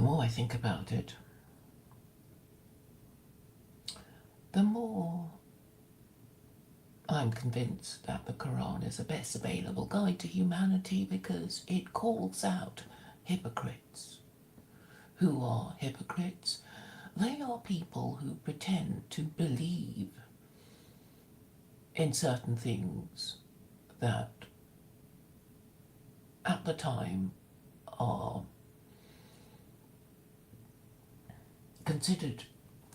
The more I think about it, the more I'm convinced that the Quran is the best available guide to humanity because it calls out hypocrites. Who are hypocrites? They are people who pretend to believe in certain things that at the time are considered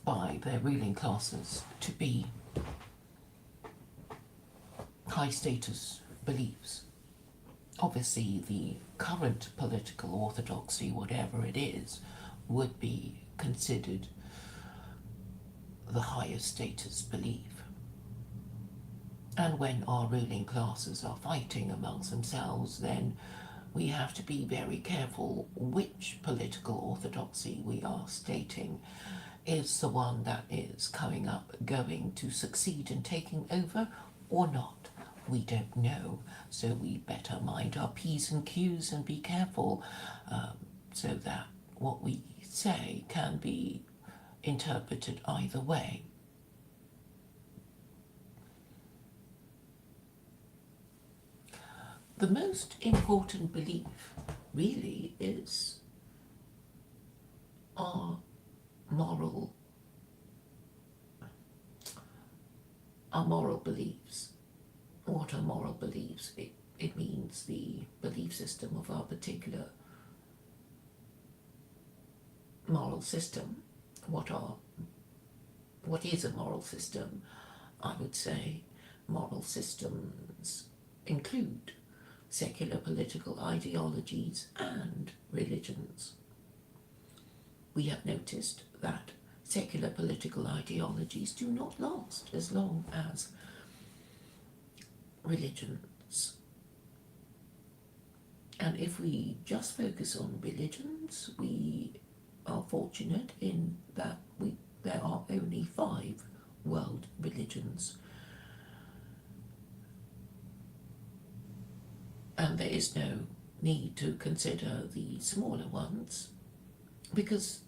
by their ruling classes to be high status beliefs. Obviously, the current political orthodoxy, whatever it is, would be considered the highest status belief. And when our ruling classes are fighting amongst themselves, then we have to be very careful which political orthodoxy we are stating is the one that is going to succeed in taking over or not. We don't know, so we better mind our P's and Q's and be careful so that what we say can be interpreted either way. The most important belief really is our moral beliefs. What are moral beliefs? It means the belief system of our particular moral system. What is a moral system? I would say moral systems include secular political ideologies and religions. We have noticed that secular political ideologies do not last as long as religions. And if we just focus on religions, we are fortunate in that there are only 5 world religions. And there is no need to consider the smaller ones because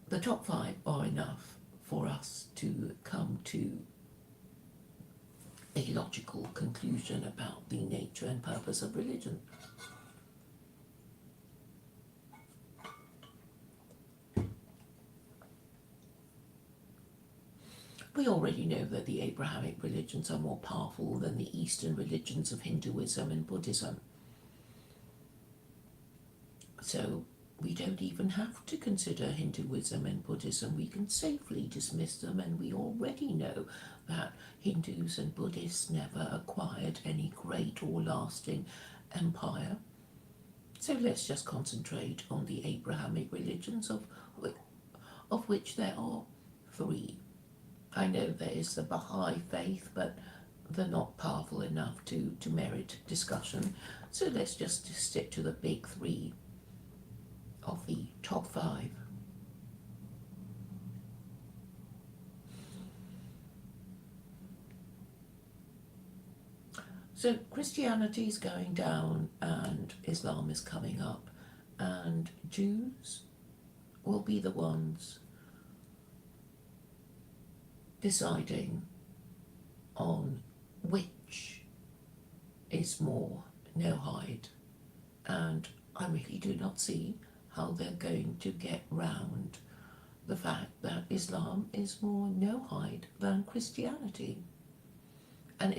the top 5 are enough for us to come to a logical conclusion about the nature and purpose of religion. We already know that the Abrahamic religions are more powerful than the Eastern religions of Hinduism and Buddhism. So we don't even have to consider Hinduism and Buddhism. We can safely dismiss them, and we already know that Hindus and Buddhists never acquired any great or lasting empire. So let's just concentrate on the Abrahamic religions, of which there are 3. I know there is the Baha'i faith, but they're not powerful enough to merit discussion. So let's just stick to the big 3 of the top 5. So Christianity is going down and Islam is coming up, and Jews will be the ones deciding on which is more no-hide, and I really do not see how they're going to get round the fact that Islam is more no-hide than Christianity. And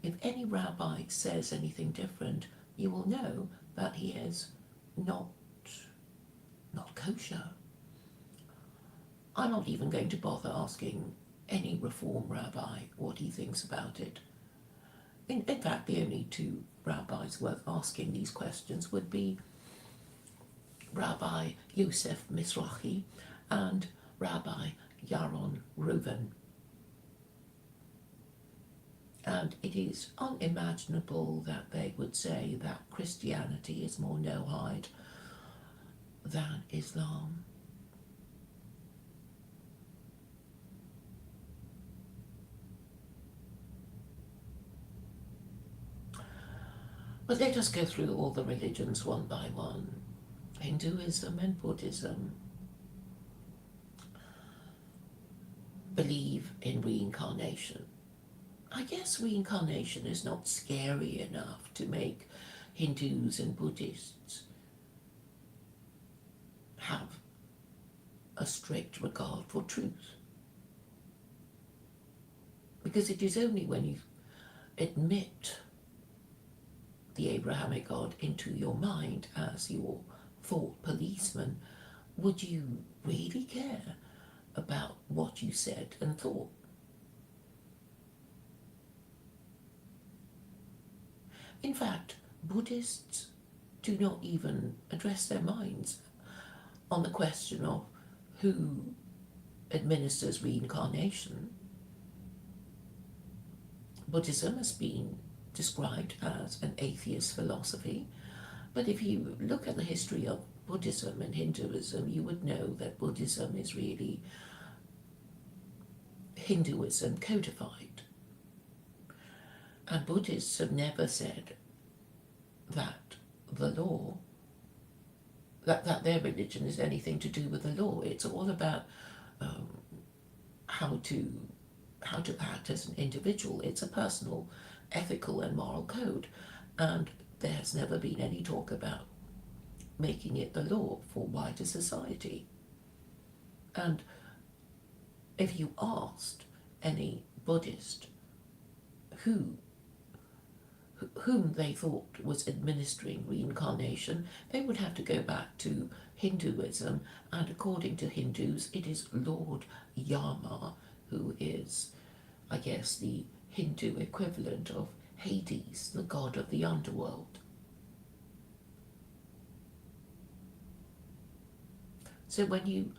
if any rabbi says anything different, you will know that he is not kosher. I'm not even going to bother asking any Reform rabbi what he thinks about it. In fact, the only 2 rabbis worth asking these questions would be Rabbi Yosef Mizrahi and Rabbi Yaron Reuven. And it is unimaginable that they would say that Christianity is more no-hide than Islam. But let us go through all the religions one by one. Hinduism and Buddhism believe in reincarnation. I guess reincarnation is not scary enough to make Hindus and Buddhists have a strict regard for truth. Because it is only when you admit the Abrahamic God into your mind as your thought policeman would you really care about what you said and thought. In fact, Buddhists do not even address their minds on the question of who administers reincarnation. Buddhism has been described as an atheist philosophy, but if you look at the history of Buddhism and Hinduism, you would know that Buddhism is really Hinduism codified. And Buddhists have never said that the law, that their religion is anything to do with the law. It's all about how to act as an individual. It's a personal, ethical and moral code. And there has never been any talk about making it the law for wider society. And if you asked any Buddhist whom they thought was administering reincarnation, they would have to go back to Hinduism, and according to Hindus, it is Lord Yama, who is, I guess, the Hindu equivalent of Hades, the god of the underworld. So when you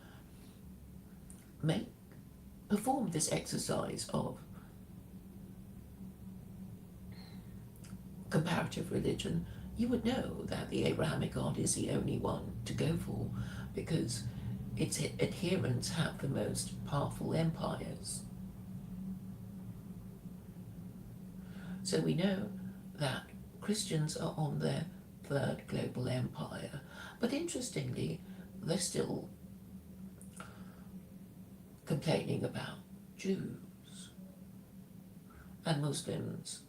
perform this exercise of comparative religion, you would know that the Abrahamic God is the only one to go for, because its adherents have the most powerful empires. So we know that Christians are on their third global empire, but interestingly, they're still complaining about Jews, and Muslims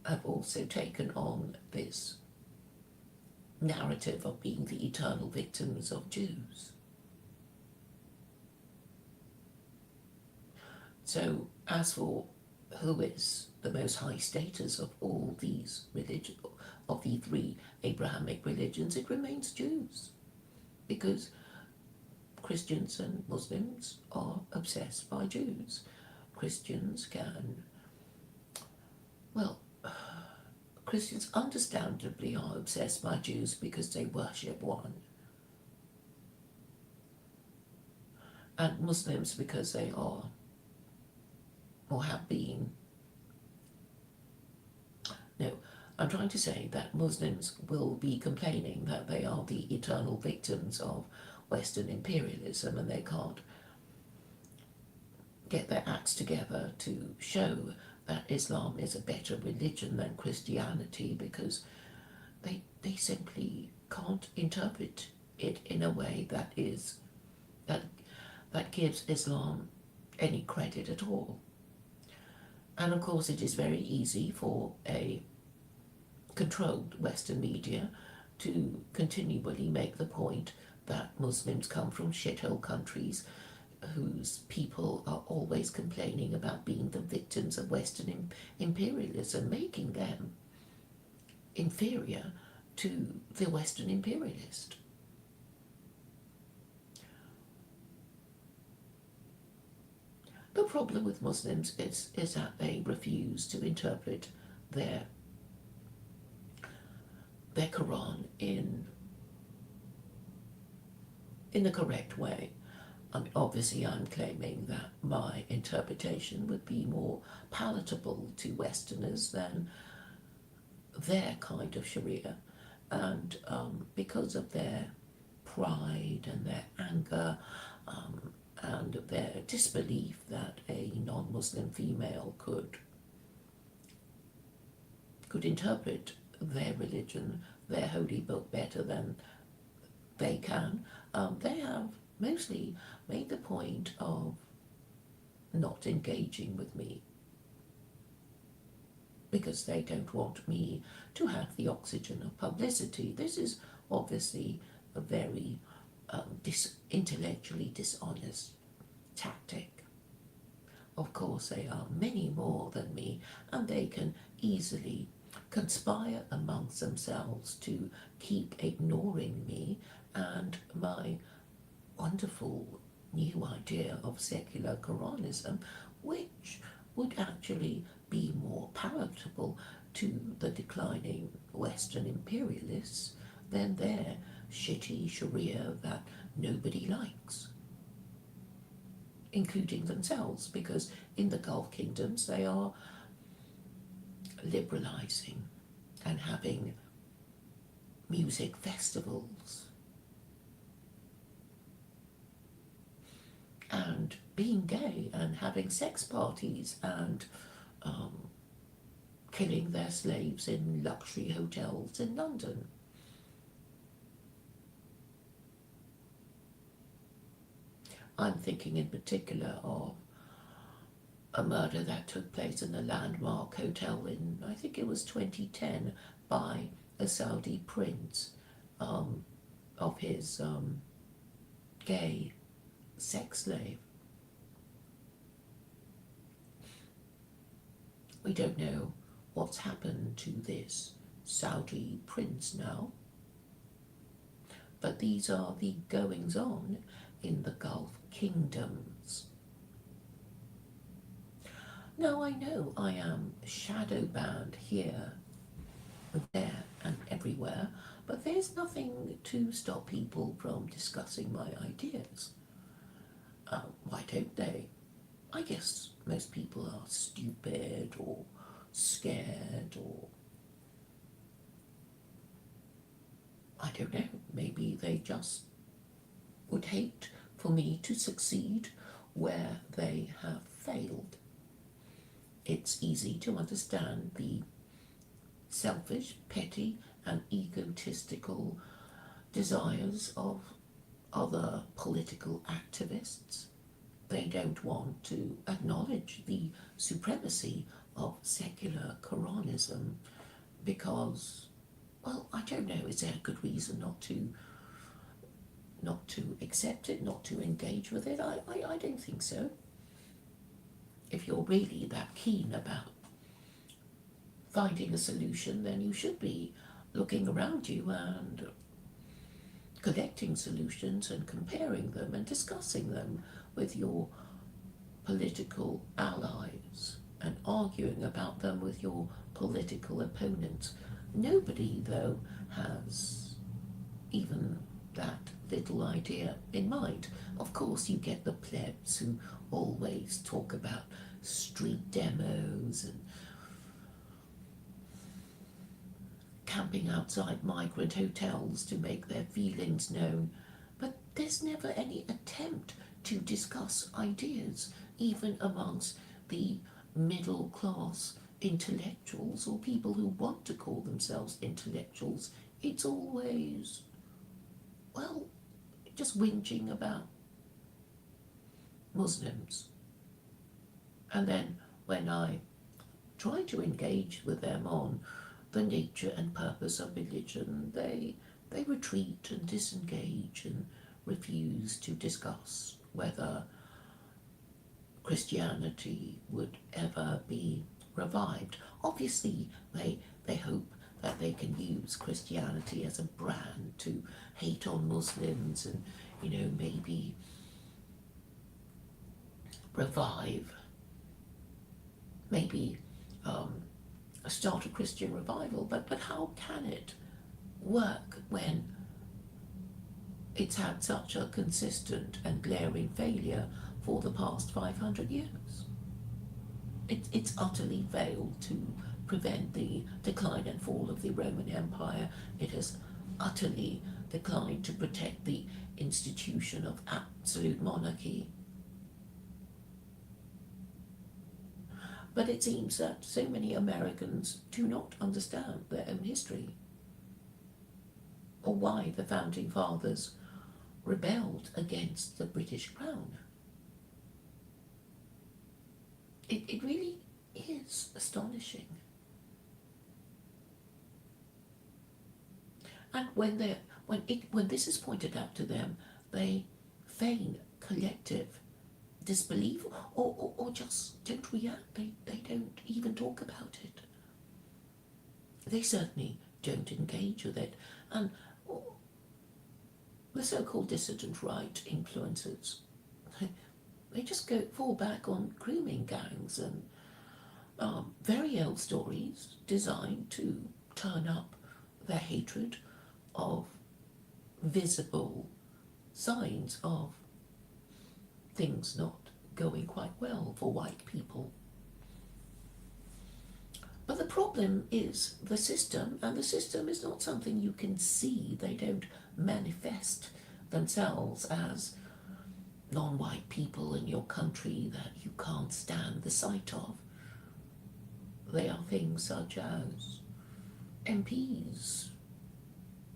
have also taken on this narrative of being the eternal victims of Jews. So as for who is the most high status of all these religions, of the three Abrahamic religions, it remains Jews, because Christians and Muslims are obsessed by Jews. Christians Christians understandably are obsessed by Jews because they worship one. And Muslims because they are, or have been. No, I'm trying to say that Muslims will be complaining that they are the eternal victims of Western imperialism, and they can't get their acts together to show that Islam is a better religion than Christianity, because they simply can't interpret it in a way that gives Islam any credit at all. And of course it is very easy for a controlled Western media to continually make the point that Muslims come from shithole countries whose people are always complaining about being the victims of Western imperialism, making them inferior to the Western imperialist. The problem with Muslims is that they refuse to interpret their Quran in the correct way. Obviously, I'm claiming that my interpretation would be more palatable to Westerners than their kind of Sharia, and because of their pride and their anger and their disbelief that a non-Muslim female could interpret their religion, their holy book, better than they can. They have mostly made the point of not engaging with me because they don't want me to have the oxygen of publicity. This is obviously a very intellectually dishonest tactic. Of course, they are many more than me, and they can easily conspire amongst themselves to keep ignoring me and my wonderful new idea of secular Quranism, which would actually be more palatable to the declining Western imperialists than their shitty Sharia that nobody likes, including themselves, because in the Gulf kingdoms they are liberalizing and having music festivals and being gay and having sex parties and killing their slaves in luxury hotels in London. I'm thinking in particular of a murder that took place in a landmark hotel in, I think it was 2010, by a Saudi prince of his gay sex slave. We don't know what's happened to this Saudi prince now, but these are the goings on in the Gulf kingdoms. Now I know I am shadow banned here, there and everywhere, but there's nothing to stop people from discussing my ideas. Why don't they? I guess most people are stupid or scared, or I don't know, maybe they just would hate for me to succeed where they have failed. It's easy to understand the selfish, petty, and egotistical desires of other political activists. They don't want to acknowledge the supremacy of secular Quranism because, well, I don't know, is there a good reason not to accept it, not to engage with it? I don't think so. If you're really that keen about finding a solution, then you should be looking around you and collecting solutions and comparing them and discussing them with your political allies and arguing about them with your political opponents. Nobody, though, has even that little idea in mind. Of course, you get the plebs who always talk about street demos and camping outside migrant hotels to make their feelings known, but there's never any attempt to discuss ideas, even amongst the middle class intellectuals or people who want to call themselves intellectuals. It's always, well, just whinging about Muslims. And then when I try to engage with them on the nature and purpose of religion, they retreat and disengage and refuse to discuss whether Christianity would ever be revived. Obviously, they hope that they can use Christianity as a brand to hate on Muslims and, maybe revive, maybe start a Christian revival. But how can it work when it's had such a consistent and glaring failure for the past 500 years? It's utterly failed to prevent the decline and fall of the Roman Empire. It has utterly declined to protect the institution of absolute monarchy. But it seems that so many Americans do not understand their own history. or why the founding fathers rebelled against the British Crown. It really is astonishing. And when this is pointed out to them, they feign collective disbelief, or just don't react. They don't even talk about it. They certainly don't engage with it. And the so-called dissident right influencers, they just fall back on grooming gangs and very old stories designed to turn up their hatred of visible signs of things not going quite well for white people. But the problem is the system, and the system is not something you can see. They don't manifest themselves as non-white people in your country that you can't stand the sight of. They are things such as MPs,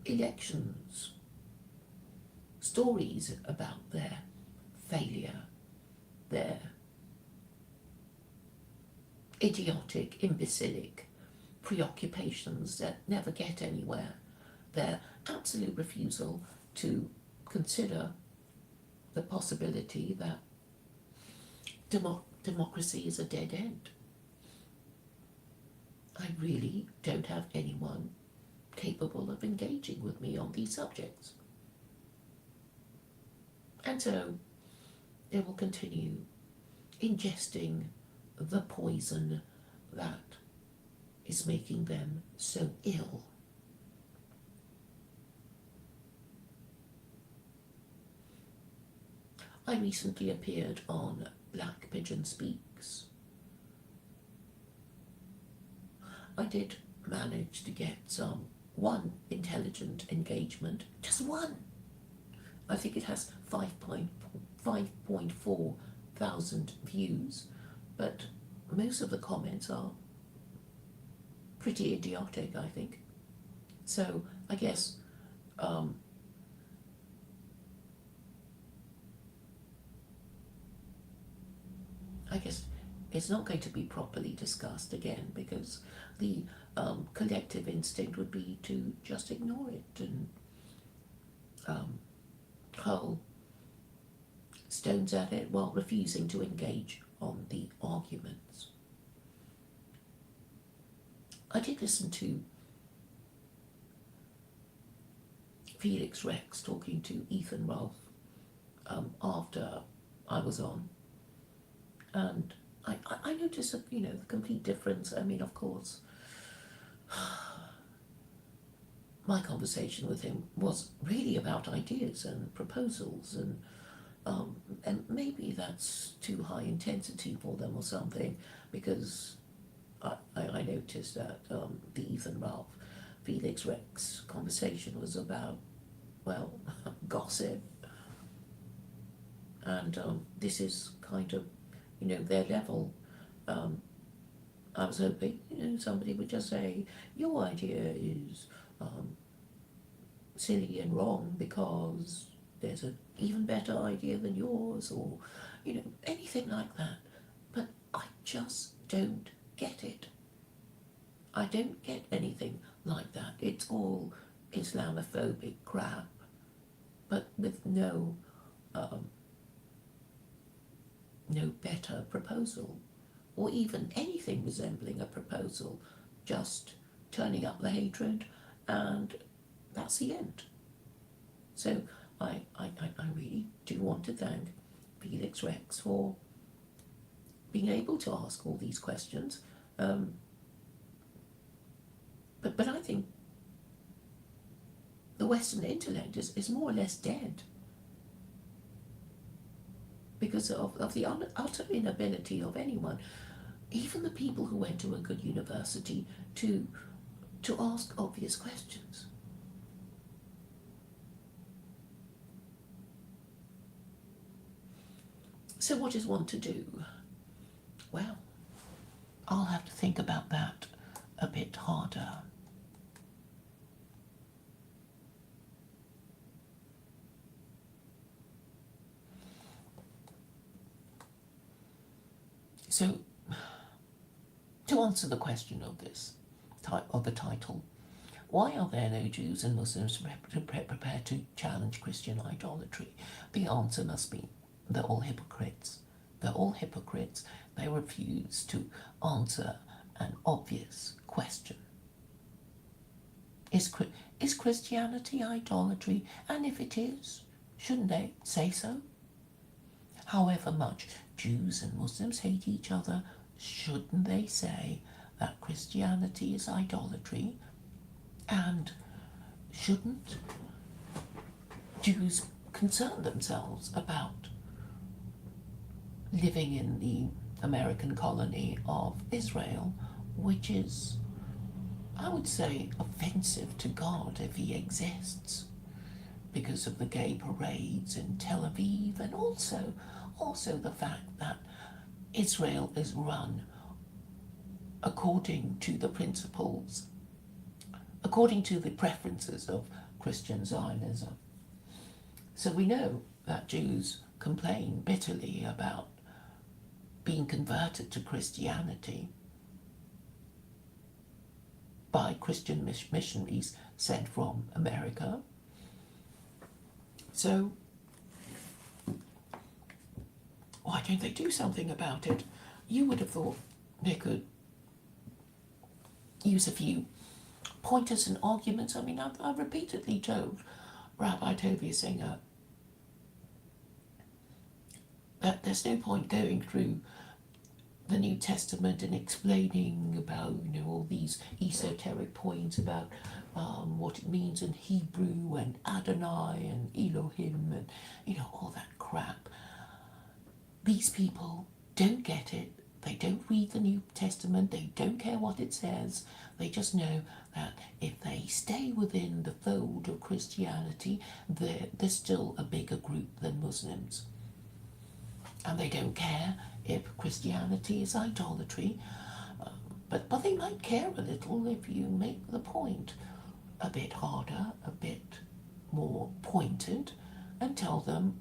elections, stories about their failure, their idiotic, imbecilic preoccupations that never get anywhere, their absolute refusal to consider the possibility that democracy is a dead end. I really don't have anyone capable of engaging with me on these subjects. And so they will continue ingesting the poison that is making them so ill. I recently appeared on Black Pigeon Speaks. I did manage to get one intelligent engagement, just one. I think it has 5.4 thousand views, but most of the comments are pretty idiotic, I think. So I guess it's not going to be properly discussed again, because the collective instinct would be to just ignore it and hurl stones at it while refusing to engage on the arguments. I did listen to Felix Rex talking to Ethan Ralph after I was on, and I noticed that, the complete difference. I mean, of course, my conversation with him was really about ideas and proposals, and maybe that's too high intensity for them or something, because I noticed that the Ethan Ralph, Felix Rex conversation was about, well, gossip, and this is kind of, their level. I was hoping, somebody would just say, your idea is silly and wrong because there's an even better idea than yours, or, anything like that. But I just don't get it. I don't get anything like that. It's all Islamophobic crap, but with no better proposal, or even anything resembling a proposal, just turning up the hatred, and that's the end. So I really do want to thank Felix Rex for being able to ask all these questions. But I think the Western intellect is more or less dead because of the utter inability of anyone, even the people who went to a good university, to ask obvious questions. So what is one to do? Well, I'll have to think about that a bit harder. So, to answer the question of this, of the title, why are there no Jews and Muslims prepared to challenge Christian idolatry? The answer must be they're all hypocrites. They're all hypocrites. They refuse to answer an obvious question. Is Christianity idolatry? And if it is, shouldn't they say so? However much Jews and Muslims hate each other, shouldn't they say that Christianity is idolatry? And shouldn't Jews concern themselves about living in the American colony of Israel, which is, I would say, offensive to God if he exists, because of the gay parades in Tel Aviv, and also the fact that Israel is run according to the principles, according to the preferences of Christian Zionism. So we know that Jews complain bitterly about being converted to Christianity by Christian missionaries sent from America. So why don't they do something about it? You would have thought they could use a few pointers and arguments. I mean, I've repeatedly told Rabbi Tovia Singer that there's no point going through the New Testament and explaining about, all these esoteric points about what it means in Hebrew and Adonai and Elohim and, all that crap. These people don't get it. They don't read the New Testament. They don't care what it says. They just know that if they stay within the fold of Christianity, they're still a bigger group than Muslims. And they don't care if Christianity is idolatry, but they might care a little if you make the point a bit harder, a bit more pointed, and tell them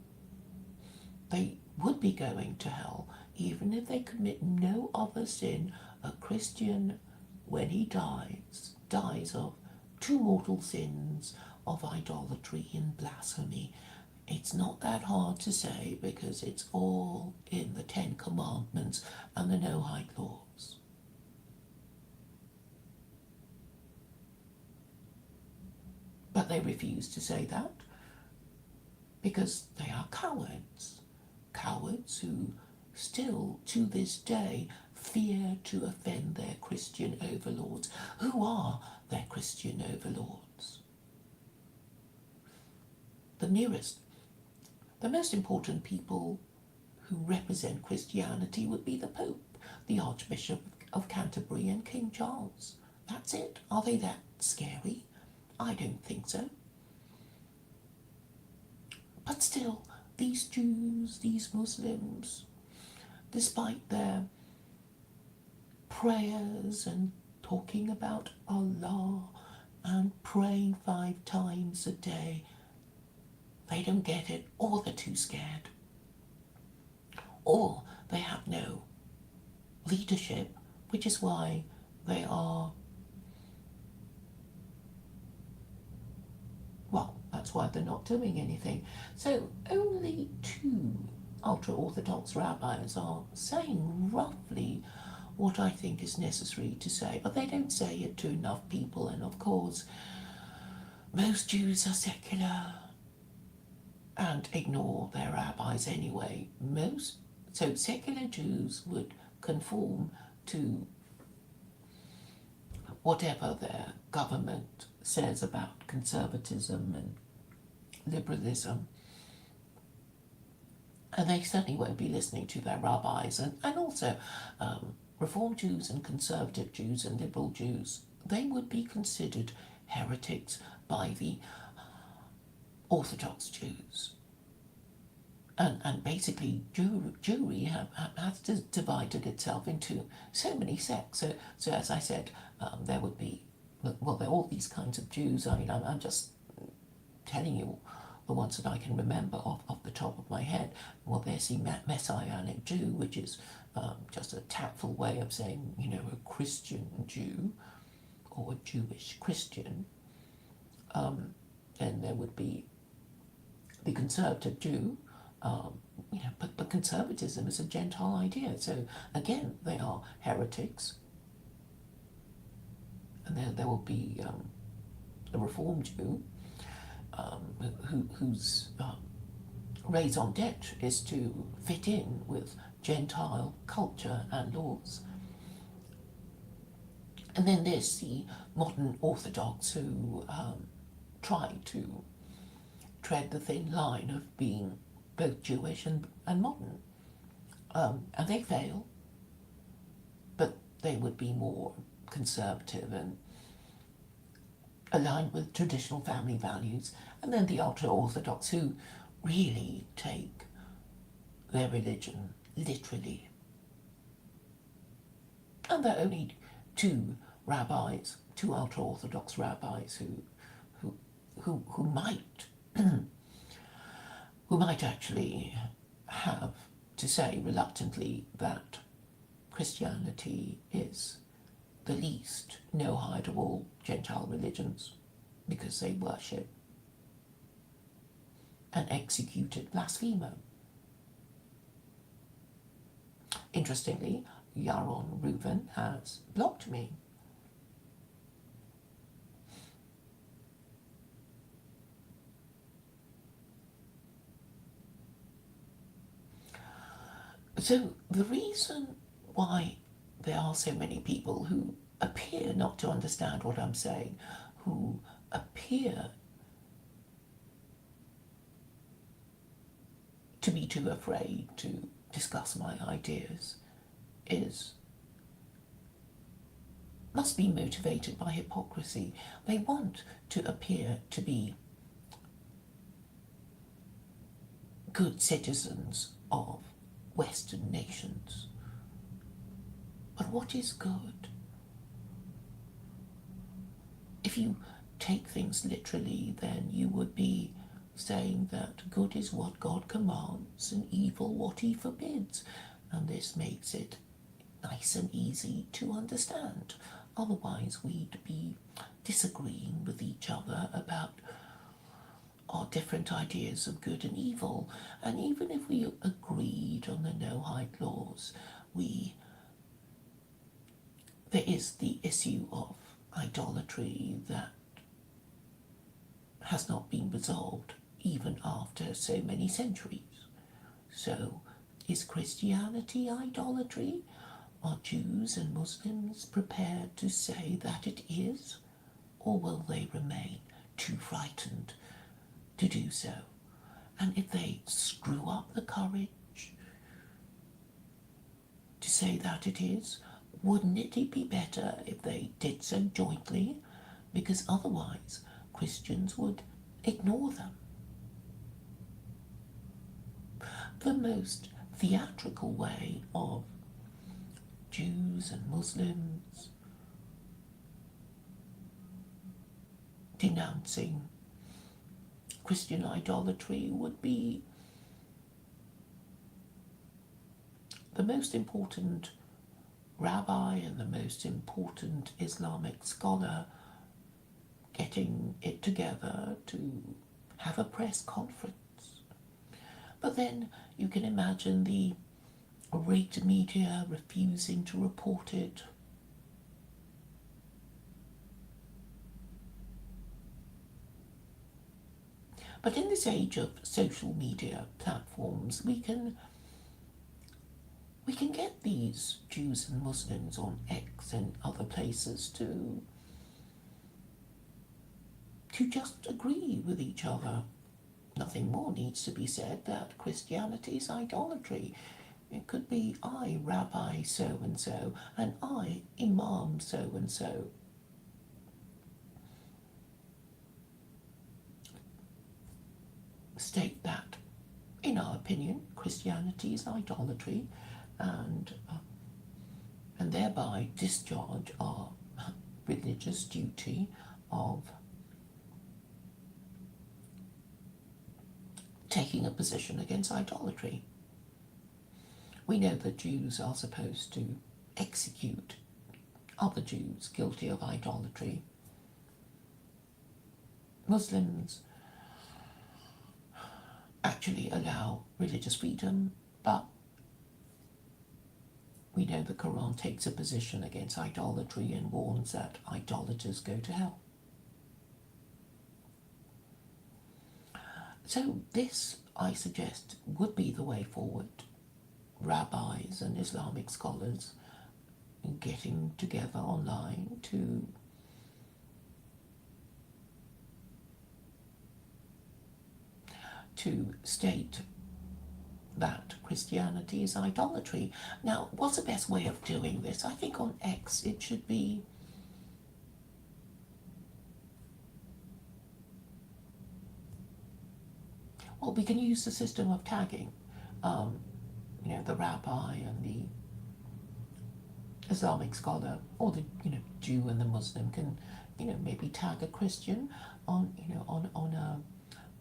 they would be going to hell even if they commit no other sin. A Christian, when he dies of two mortal sins of idolatry and blasphemy. It's not that hard to say because it's all in the Ten Commandments and the Noahide laws. But they refuse to say that because they are cowards. Cowards who still, to this day, fear to offend their Christian overlords. Who are their Christian overlords? The most important people who represent Christianity would be the Pope, the Archbishop of Canterbury, and King Charles. That's it. Are they that scary? I don't think so. But still, these Jews, these Muslims, despite their prayers and talking about Allah and praying 5 times a day, they don't get it, or they're too scared, or they have no leadership, which is why they are, that's why they're not doing anything. So only 2 ultra-Orthodox rabbis are saying roughly what I think is necessary to say, but they don't say it to enough people, and of course most Jews are secular and ignore their rabbis anyway. So secular Jews would conform to whatever their government says about conservatism and liberalism, and they certainly won't be listening to their rabbis. And also Reform Jews and conservative Jews and liberal Jews, they would be considered heretics by the Orthodox Jews. And basically Jewry has divided itself into so many sects. So as I said, there would be, there are all these kinds of Jews. I mean, I'm just telling you the ones that I can remember off the top of my head. Well, there's the Messianic Jew, which is just a tactful way of saying, a Christian Jew or a Jewish Christian. Then there would be the conservative Jew, but conservatism is a Gentile idea. So again, they are heretics. And then there will be the Reformed Jew, whose raison d'etre is to fit in with Gentile culture and laws. And then there's the modern Orthodox who try to tread the thin line of being both Jewish and modern. And they fail, but they would be more conservative and aligned with traditional family values. And then the ultra-Orthodox who really take their religion literally. And there are only two ultra-Orthodox rabbis who might who might actually have to say reluctantly that Christianity is the least no-hide of all Gentile religions because they worship an executed blasphemer. Interestingly, Yaron Reuven has blocked me. So the reason why there are so many people who appear not to understand what I'm saying, who appear to be too afraid to discuss my ideas, must be motivated by hypocrisy. They want to appear to be good citizens of Western nations. But what is good? If you take things literally, then you would be saying that good is what God commands and evil what he forbids. And this makes it nice and easy to understand. Otherwise, we'd be disagreeing with each other about our different ideas of good and evil. And even if we agreed on the no-hide laws, there is the issue of idolatry that has not been resolved even after so many centuries. So, is Christianity idolatry? Are Jews and Muslims prepared to say that it is? Or will they remain too frightened to do so? And if they screw up the courage to say that it is, wouldn't it be better if they did so jointly? Because otherwise Christians would ignore them. The most theatrical way of Jews and Muslims denouncing Christian idolatry would be the most important rabbi and the most important Islamic scholar getting it together to have a press conference. But then you can imagine the rigged media refusing to report it. But in this age of social media platforms, we can get these Jews and Muslims on X and other places to just agree with each other. Nothing more needs to be said that Christianity is idolatry. It could be I, Rabbi so-and-so, and I, Imam so-and-so. State that, in our opinion, Christianity is idolatry, and thereby discharge our religious duty of taking a position against idolatry. We know that Jews are supposed to execute other Jews guilty of idolatry. Muslims actually allow religious freedom, but we know the Quran takes a position against idolatry and warns that idolaters go to hell. So this, I suggest, would be the way forward. Rabbis and Islamic scholars getting together online to state that Christianity is idolatry. Now, what's the best way of doing this? I think on X it should be well, we can use the system of tagging. The rabbi and the Islamic scholar, or the Jew and the Muslim can maybe tag a Christian on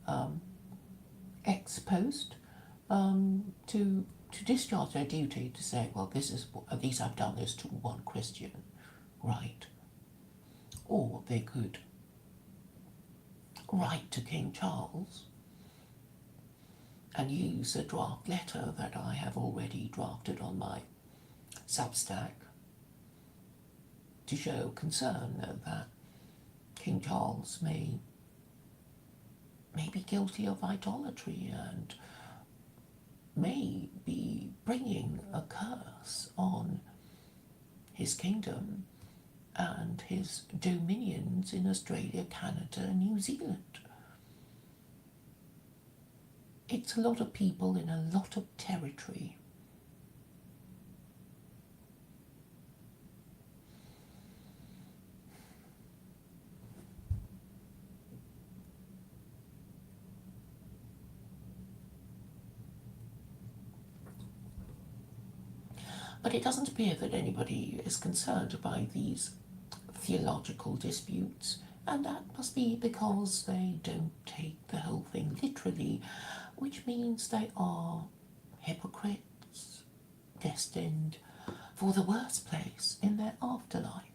a X post to discharge their duty, to say, well, at least I've done this to one Christian, right? Or they could write to King Charles and use a draft letter that I have already drafted on my Substack to show concern that King Charles may be guilty of idolatry and may be bringing a curse on his kingdom and his dominions in Australia, Canada, and New Zealand. It's a lot of people in a lot of territory. But it doesn't appear that anybody is concerned by these theological disputes, and that must be because they don't take the whole thing literally, which means they are hypocrites destined for the worst place in their afterlife.